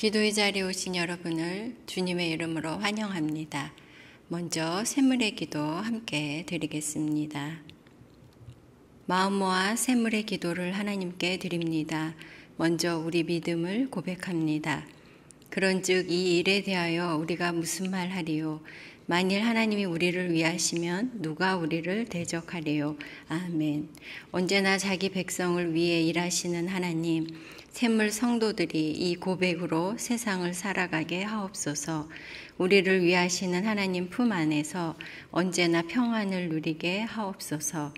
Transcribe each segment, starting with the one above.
기도의 자리에 오신 여러분을 주님의 이름으로 환영합니다. 먼저 샘물의 기도 함께 드리겠습니다. 마음 모아 샘물의 기도를 하나님께 드립니다. 먼저 우리 믿음을 고백합니다. 그런즉 이 일에 대하여 우리가 무슨 말 하리요? 만일 하나님이 우리를 위하시면 누가 우리를 대적하리요? 아멘. 언제나 자기 백성을 위해 일하시는 하나님, 샘물 성도들이 이 고백으로 세상을 살아가게 하옵소서. 우리를 위하시는 하나님 품 안에서 언제나 평안을 누리게 하옵소서.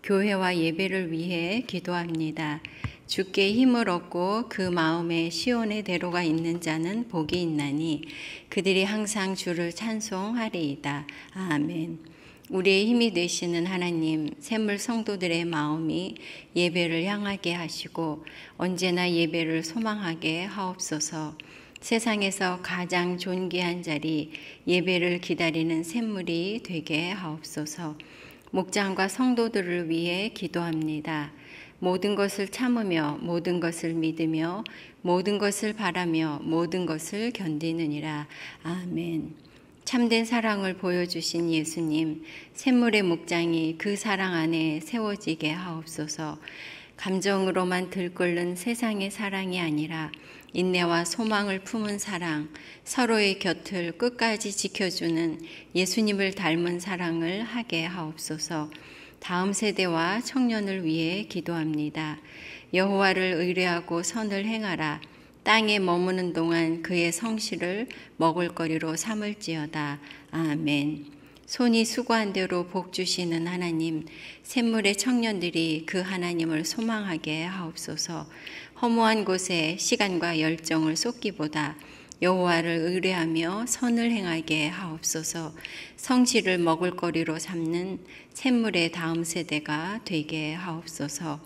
교회와 예배를 위해 기도합니다. 주께 힘을 얻고 그 마음에 시온의 대로가 있는 자는 복이 있나니 그들이 항상 주를 찬송하리이다. 아멘. 우리의 힘이 되시는 하나님, 샘물 성도들의 마음이 예배를 향하게 하시고 언제나 예배를 소망하게 하옵소서. 세상에서 가장 존귀한 자리, 예배를 기다리는 샘물이 되게 하옵소서. 목장과 성도들을 위해 기도합니다. 모든 것을 참으며 모든 것을 믿으며 모든 것을 바라며 모든 것을 견디느니라. 아멘. 참된 사랑을 보여주신 예수님, 샘물의 목장이 그 사랑 안에 세워지게 하옵소서. 감정으로만 들끓는 세상의 사랑이 아니라 인내와 소망을 품은 사랑, 서로의 곁을 끝까지 지켜주는 예수님을 닮은 사랑을 하게 하옵소서. 다음 세대와 청년을 위해 기도합니다. 여호와를 의뢰하고 선을 행하라. 땅에 머무는 동안 그의 성실을 먹을거리로 삼을지어다. 아멘. 손이 수고한 대로 복 주시는 하나님, 샘물의 청년들이 그 하나님을 소망하게 하옵소서. 허무한 곳에 시간과 열정을 쏟기보다 여호와를 의뢰하며 선을 행하게 하옵소서. 성실을 먹을거리로 삼는 샘물의 다음 세대가 되게 하옵소서.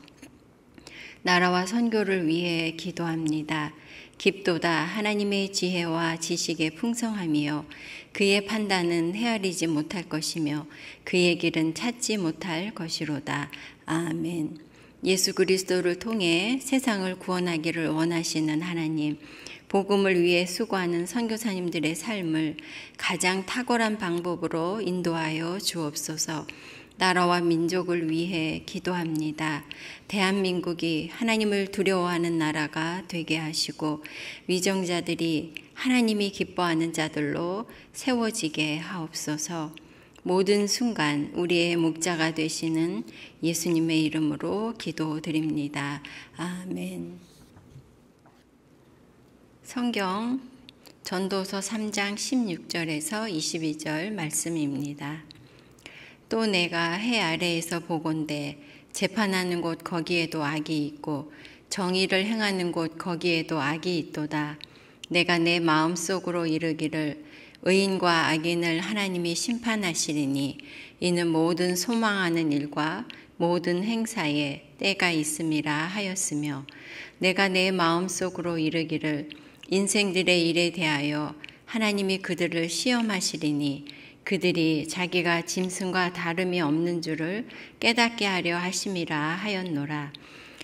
나라와 선교를 위해 기도합니다. 깊도다 하나님의 지혜와 지식의 풍성함이요 그의 판단은 헤아리지 못할 것이며 그의 길은 찾지 못할 것이로다. 아멘. 예수 그리스도를 통해 세상을 구원하기를 원하시는 하나님, 복음을 위해 수고하는 선교사님들의 삶을 가장 탁월한 방법으로 인도하여 주옵소서. 나라와 민족을 위해 기도합니다. 대한민국이 하나님을 두려워하는 나라가 되게 하시고 위정자들이 하나님이 기뻐하는 자들로 세워지게 하옵소서. 모든 순간 우리의 목자가 되시는 예수님의 이름으로 기도드립니다. 아멘. 성경 전도서 3장 16절에서 22절 말씀입니다. 또 내가 해 아래에서 보건대 재판하는 곳 거기에도 악이 있고 정의를 행하는 곳 거기에도 악이 있도다. 내가 내 마음속으로 이르기를 의인과 악인을 하나님이 심판하시리니 이는 모든 소망하는 일과 모든 행사에 때가 있음이라 하였으며 내가 내 마음속으로 이르기를 인생들의 일에 대하여 하나님이 그들을 시험하시리니 그들이 자기가 짐승과 다름이 없는 줄을 깨닫게 하려 하심이라 하였노라.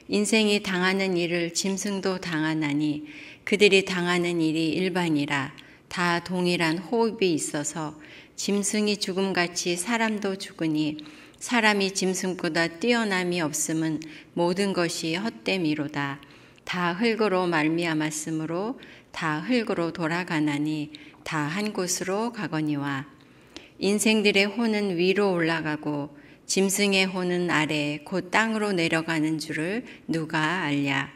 인생이 당하는 일을 짐승도 당하나니 그들이 당하는 일이 일반이라. 다 동일한 호흡이 있어서 짐승이 죽음같이 사람도 죽으니 사람이 짐승보다 뛰어남이 없음은 모든 것이 헛됨이로다. 다 흙으로 말미암았으므로 다 흙으로 돌아가나니 다 한 곳으로 가거니와 인생들의 혼은 위로 올라가고 짐승의 혼은 아래 곧 땅으로 내려가는 줄을 누가 알랴.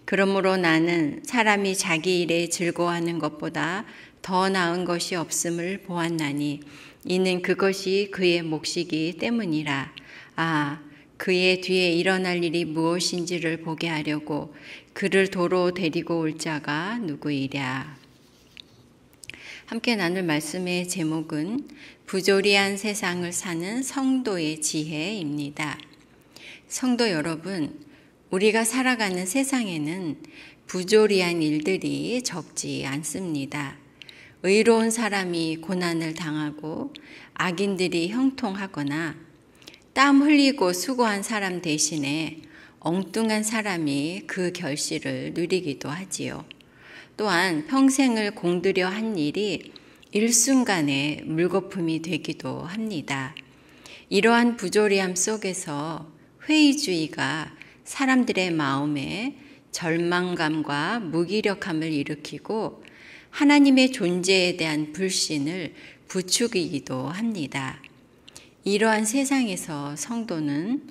그러므로 나는 사람이 자기 일에 즐거워하는 것보다 더 나은 것이 없음을 보았나니 이는 그것이 그의 몫이기 때문이라. 아, 그의 뒤에 일어날 일이 무엇인지를 보게 하려고 그를 도로 데리고 올 자가 누구이랴. 함께 나눌 말씀의 제목은 부조리한 세상을 사는 성도의 지혜입니다. 성도 여러분, 우리가 살아가는 세상에는 부조리한 일들이 적지 않습니다. 의로운 사람이 고난을 당하고 악인들이 형통하거나 땀 흘리고 수고한 사람 대신에 엉뚱한 사람이 그 결실을 누리기도 하지요. 또한 평생을 공들여 한 일이 일순간에 물거품이 되기도 합니다. 이러한 부조리함 속에서 회의주의가 사람들의 마음에 절망감과 무기력함을 일으키고 하나님의 존재에 대한 불신을 부추기기도 합니다. 이러한 세상에서 성도는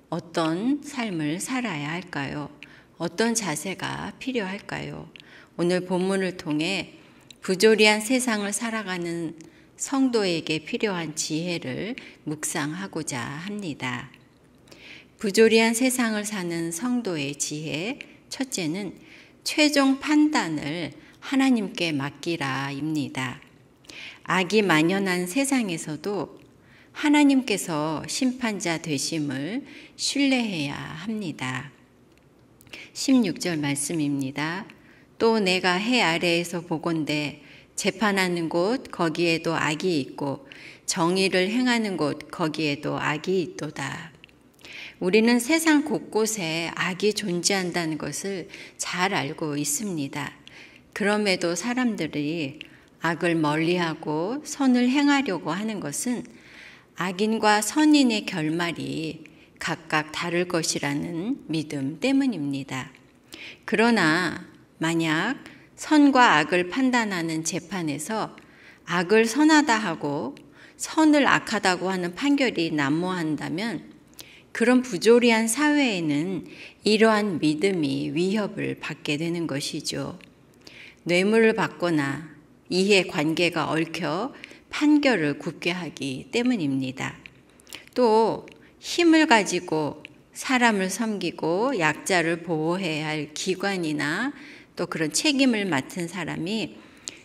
어떤 삶을 살아야 할까요? 어떤 자세가 필요할까요? 오늘 본문을 통해 부조리한 세상을 살아가는 성도에게 필요한 지혜를 묵상하고자 합니다. 부조리한 세상을 사는 성도의 지혜, 첫째는 최종 판단을 하나님께 맡기라입니다. 악이 만연한 세상에서도 하나님께서 심판자 되심을 신뢰해야 합니다. 16절 말씀입니다. 또 내가 해 아래에서 보건대 재판하는 곳 거기에도 악이 있고 정의를 행하는 곳 거기에도 악이 있도다. 우리는 세상 곳곳에 악이 존재한다는 것을 잘 알고 있습니다. 그럼에도 사람들이 악을 멀리하고 선을 행하려고 하는 것은 악인과 선인의 결말이 각각 다를 것이라는 믿음 때문입니다. 그러나 만약 선과 악을 판단하는 재판에서 악을 선하다 하고 선을 악하다고 하는 판결이 난무한다면 그런 부조리한 사회에는 이러한 믿음이 위협을 받게 되는 것이죠. 뇌물을 받거나 이해관계가 얽혀 판결을 굽게 하기 때문입니다. 또 힘을 가지고 사람을 섬기고 약자를 보호해야 할 기관이나 또 그런 책임을 맡은 사람이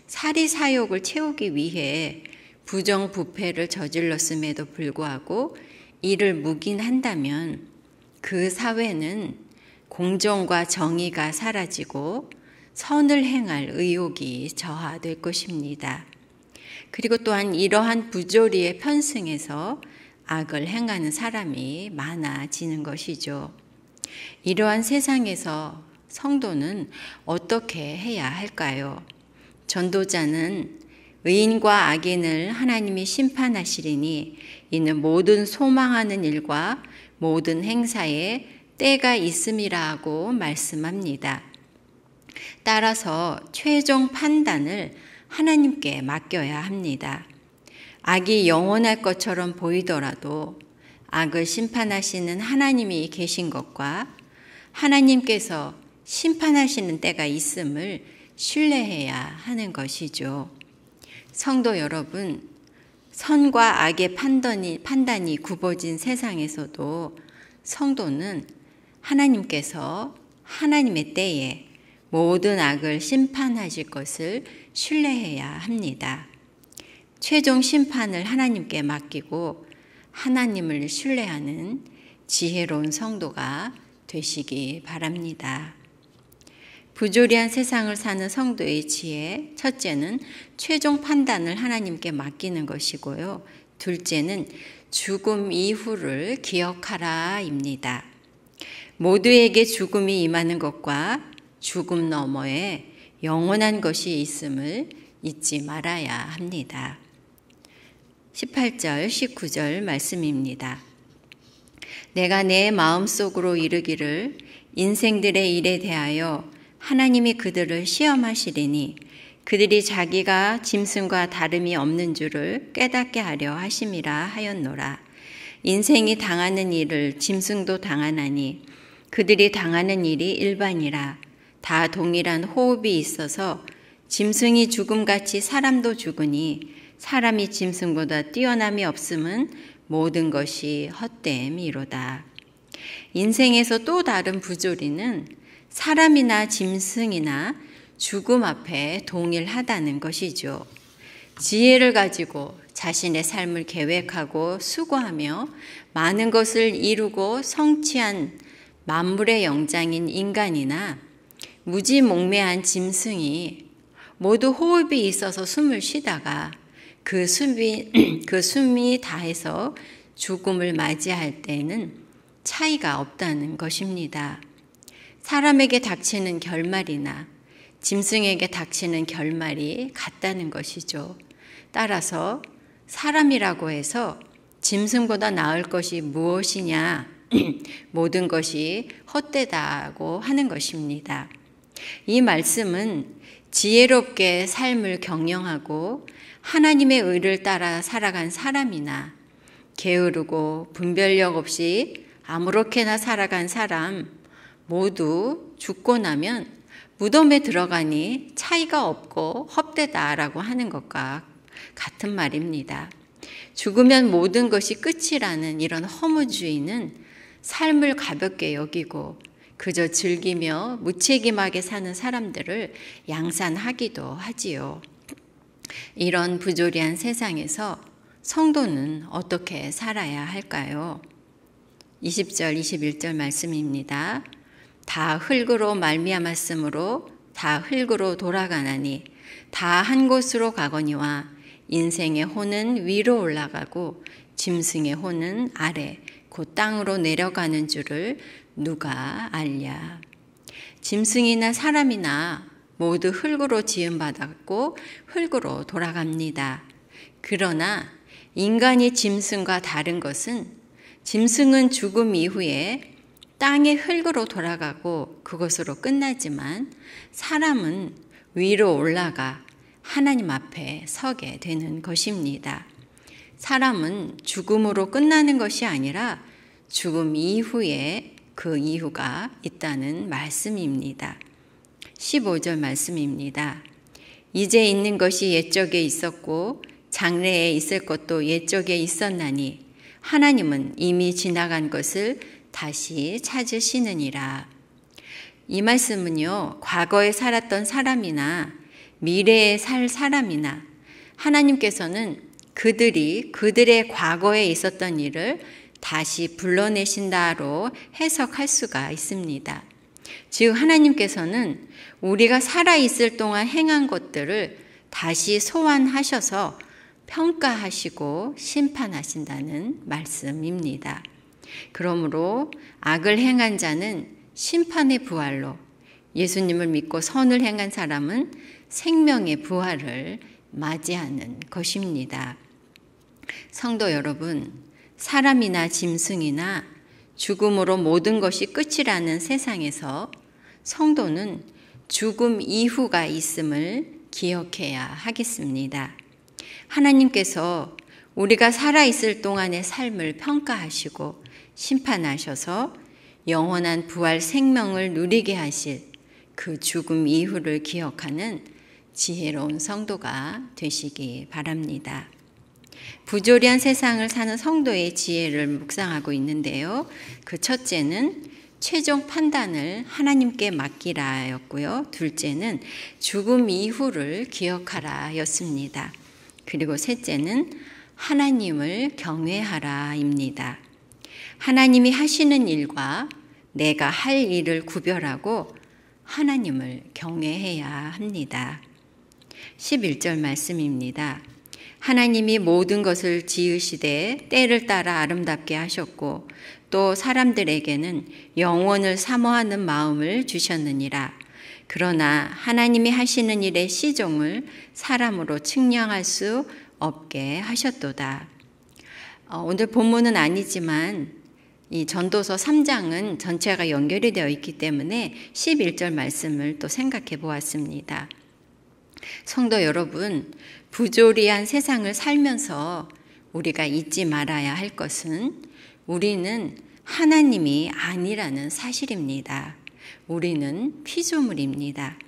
사리사욕을 채우기 위해 부정부패를 저질렀음에도 불구하고 이를 묵인한다면 그 사회는 공정과 정의가 사라지고 선을 행할 의욕이 저하될 것입니다. 그리고 또한 이러한 부조리의 편승에서 악을 행하는 사람이 많아지는 것이죠. 이러한 세상에서 성도는 어떻게 해야 할까요? 전도자는 의인과 악인을 하나님이 심판하시리니 이는 모든 소망하는 일과 모든 행사에 때가 있음이라고 말씀합니다. 따라서 최종 판단을 하나님께 맡겨야 합니다. 악이 영원할 것처럼 보이더라도 악을 심판하시는 하나님이 계신 것과 하나님께서 심판하시는 때가 있음을 신뢰해야 하는 것이죠. 성도 여러분, 선과 악의 판단이 굽어진 세상에서도 성도는 하나님께서 하나님의 때에 모든 악을 심판하실 것을 신뢰해야 합니다. 최종 심판을 하나님께 맡기고 하나님을 신뢰하는 지혜로운 성도가 되시기 바랍니다. 부조리한 세상을 사는 성도의 지혜, 첫째는 최종 판단을 하나님께 맡기는 것이고요. 둘째는 죽음 이후를 기억하라입니다. 모두에게 죽음이 임하는 것과 죽음 너머에 영원한 것이 있음을 잊지 말아야 합니다. 18절, 19절 말씀입니다. 내가 내 마음속으로 이르기를 인생들의 일에 대하여 하나님이 그들을 시험하시리니 그들이 자기가 짐승과 다름이 없는 줄을 깨닫게 하려 하심이라 하였노라. 인생이 당하는 일을 짐승도 당하나니 그들이 당하는 일이 일반이라. 다 동일한 호흡이 있어서 짐승이 죽음같이 사람도 죽으니 사람이 짐승보다 뛰어남이 없음은 모든 것이 헛됨이로다. 인생에서 또 다른 부조리는 사람이나 짐승이나 죽음 앞에 동일하다는 것이죠. 지혜를 가지고 자신의 삶을 계획하고 수고하며 많은 것을 이루고 성취한 만물의 영장인 인간이나 무지몽매한 짐승이 모두 호흡이 있어서 숨을 쉬다가 그 숨이 다해서 죽음을 맞이할 때는 차이가 없다는 것입니다. 사람에게 닥치는 결말이나 짐승에게 닥치는 결말이 같다는 것이죠. 따라서 사람이라고 해서 짐승보다 나을 것이 무엇이냐? 모든 것이 헛되다고 하는 것입니다. 이 말씀은 지혜롭게 삶을 경영하고 하나님의 의를 따라 살아간 사람이나 게으르고 분별력 없이 아무렇게나 살아간 사람 모두 죽고 나면 무덤에 들어가니 차이가 없고 헛되다라고 하는 것과 같은 말입니다. 죽으면 모든 것이 끝이라는 이런 허무주의는 삶을 가볍게 여기고 그저 즐기며 무책임하게 사는 사람들을 양산하기도 하지요. 이런 부조리한 세상에서 성도는 어떻게 살아야 할까요? 20절, 21절 말씀입니다. 다 흙으로 말미암았으므로 다 흙으로 돌아가나니 다 한 곳으로 가거니와 인생의 혼은 위로 올라가고 짐승의 혼은 아래 곧 땅으로 내려가는 줄을 누가 알랴. 짐승이나 사람이나 모두 흙으로 지음받았고 흙으로 돌아갑니다. 그러나 인간이 짐승과 다른 것은 짐승은 죽음 이후에 땅의 흙으로 돌아가고 그것으로 끝나지만 사람은 위로 올라가 하나님 앞에 서게 되는 것입니다. 사람은 죽음으로 끝나는 것이 아니라 죽음 이후에 그 이유가 있다는 말씀입니다. 15절 말씀입니다. 이제 있는 것이 옛적에 있었고 장래에 있을 것도 옛적에 있었나니 하나님은 이미 지나간 것을 다시 찾으시느니라. 이 말씀은요, 과거에 살았던 사람이나 미래에 살 사람이나 하나님께서는 그들이 그들의 과거에 있었던 일을 다시 불러내신다로 해석할 수가 있습니다. 즉 하나님께서는 우리가 살아있을 동안 행한 것들을 다시 소환하셔서 평가하시고 심판하신다는 말씀입니다. 그러므로 악을 행한 자는 심판의 부활로, 예수님을 믿고 선을 행한 사람은 생명의 부활을 맞이하는 것입니다. 성도 여러분, 사람이나 짐승이나 죽음으로 모든 것이 끝이라는 세상에서 성도는 죽음 이후가 있음을 기억해야 하겠습니다. 하나님께서 우리가 살아있을 동안의 삶을 평가하시고 심판하셔서 영원한 부활 생명을 누리게 하실 그 죽음 이후를 기억하는 지혜로운 성도가 되시기 바랍니다. 부조리한 세상을 사는 성도의 지혜를 묵상하고 있는데요. 그 첫째는 최종 판단을 하나님께 맡기라였고요. 둘째는 죽음 이후를 기억하라였습니다. 그리고 셋째는 하나님을 경외하라입니다. 하나님이 하시는 일과 내가 할 일을 구별하고 하나님을 경외해야 합니다. 11절 말씀입니다. 하나님이 모든 것을 지으시되 때를 따라 아름답게 하셨고 또 사람들에게는 영원을 사모하는 마음을 주셨느니라. 그러나 하나님이 하시는 일의 시종을 사람으로 측량할 수 없게 하셨도다. 오늘 본문은 아니지만 이 전도서 3장은 전체가 연결이 되어 있기 때문에 11절 말씀을 또 생각해 보았습니다. 성도 여러분, 부조리한 세상을 살면서 우리가 잊지 말아야 할 것은 우리는 하나님이 아니라는 사실입니다. 우리는 피조물입니다.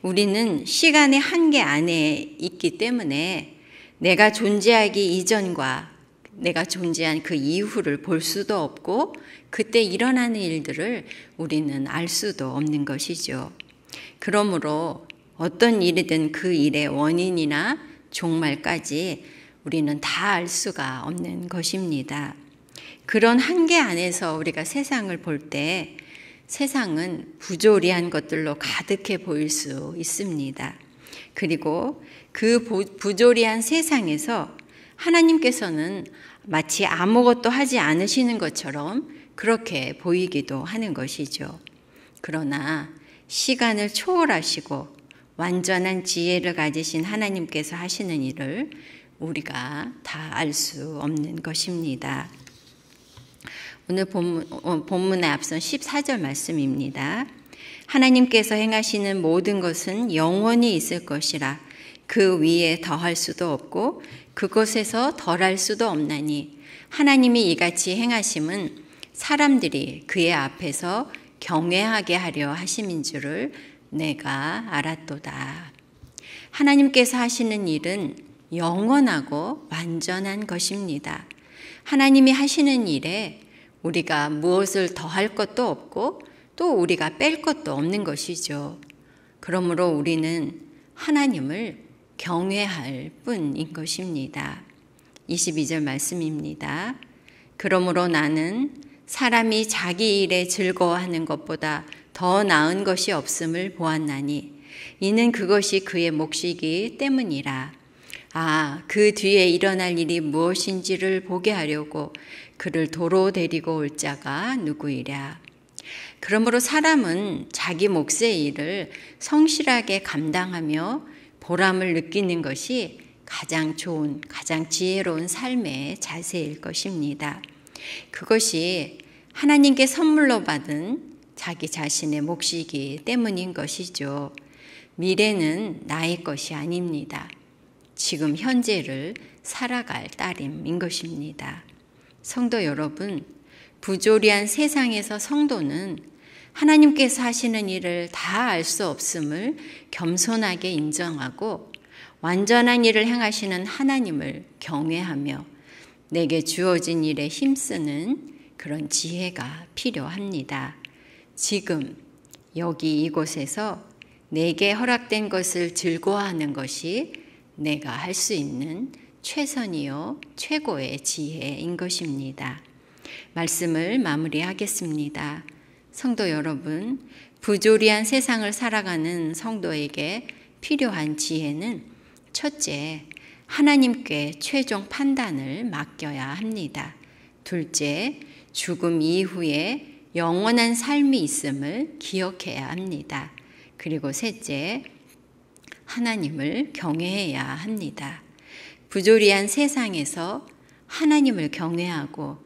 우리는 시간의 한계 안에 있기 때문에 내가 존재하기 이전과 내가 존재한 그 이후를 볼 수도 없고 그때 일어나는 일들을 우리는 알 수도 없는 것이죠. 그러므로 어떤 일이든 그 일의 원인이나 종말까지 우리는 다 알 수가 없는 것입니다. 그런 한계 안에서 우리가 세상을 볼 때 세상은 부조리한 것들로 가득해 보일 수 있습니다. 그리고 그 부조리한 세상에서 하나님께서는 마치 아무것도 하지 않으시는 것처럼 그렇게 보이기도 하는 것이죠. 그러나 시간을 초월하시고 완전한 지혜를 가지신 하나님께서 하시는 일을 우리가 다 알 수 없는 것입니다. 오늘 본문에 앞선 14절 말씀입니다. 하나님께서 행하시는 모든 것은 영원히 있을 것이라. 그 위에 더할 수도 없고 그것에서 덜할 수도 없나니 하나님이 이같이 행하심은 사람들이 그의 앞에서 경외하게 하려 하심인 줄을 내가 알았도다. 하나님께서 하시는 일은 영원하고 완전한 것입니다. 하나님이 하시는 일에 우리가 무엇을 더할 것도 없고 또 우리가 뺄 것도 없는 것이죠. 그러므로 우리는 하나님을 경외할 뿐인 것입니다. 22절 말씀입니다. 그러므로 나는 사람이 자기 일에 즐거워하는 것보다 더 나은 것이 없음을 보았나니 이는 그것이 그의 몫이기 때문이라. 그 뒤에 일어날 일이 무엇인지를 보게 하려고 그를 도로 데리고 올 자가 누구이랴. 그러므로 사람은 자기 몫의 일을 성실하게 감당하며 보람을 느끼는 것이 가장 좋은, 가장 지혜로운 삶의 자세일 것입니다. 그것이 하나님께 선물로 받은 자기 자신의 몫이기 때문인 것이죠. 미래는 나의 것이 아닙니다. 지금 현재를 살아갈 따름인 것입니다. 성도 여러분, 부조리한 세상에서 성도는 하나님께서 하시는 일을 다 알 수 없음을 겸손하게 인정하고 완전한 일을 행하시는 하나님을 경외하며 내게 주어진 일에 힘쓰는 그런 지혜가 필요합니다. 지금 여기 이곳에서 내게 허락된 것을 즐거워하는 것이 내가 할 수 있는 최선이요 최고의 지혜인 것입니다. 말씀을 마무리하겠습니다. 성도 여러분, 부조리한 세상을 살아가는 성도에게 필요한 지혜는 첫째, 하나님께 최종 판단을 맡겨야 합니다. 둘째, 죽음 이후에 영원한 삶이 있음을 기억해야 합니다. 그리고 셋째, 하나님을 경외해야 합니다. 부조리한 세상에서 하나님을 경외하고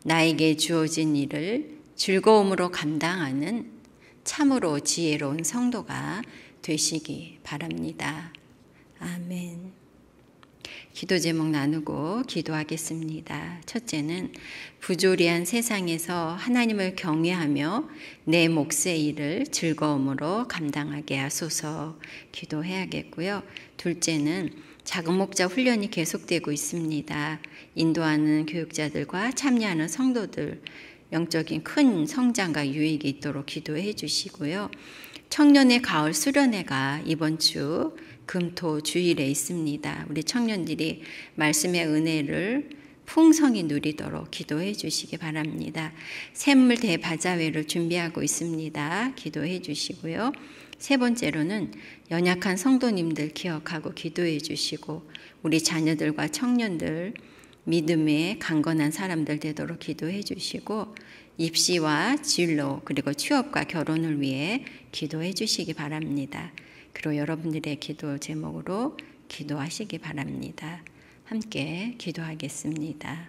나에게 주어진 일을 즐거움으로 감당하는 참으로 지혜로운 성도가 되시기 바랍니다. 아멘. 기도 제목 나누고 기도하겠습니다. 첫째는 부조리한 세상에서 하나님을 경외하며 내 몫의 일을 즐거움으로 감당하게 하소서 기도해야겠고요. 둘째는 작은 목자 훈련이 계속되고 있습니다. 인도하는 교육자들과 참여하는 성도들 영적인 큰 성장과 유익이 있도록 기도해 주시고요. 청년의 가을 수련회가 이번 주 금토 주일에 있습니다. 우리 청년들이 말씀의 은혜를 풍성히 누리도록 기도해 주시기 바랍니다. 샘물 대바자회를 준비하고 있습니다. 기도해 주시고요. 세 번째로는 연약한 성도님들 기억하고 기도해 주시고 우리 자녀들과 청년들 믿음의 강건한 사람들 되도록 기도해 주시고 입시와 진로 그리고 취업과 결혼을 위해 기도해 주시기 바랍니다. 그리고 여러분들의 기도 제목으로 기도하시기 바랍니다. 함께 기도하겠습니다.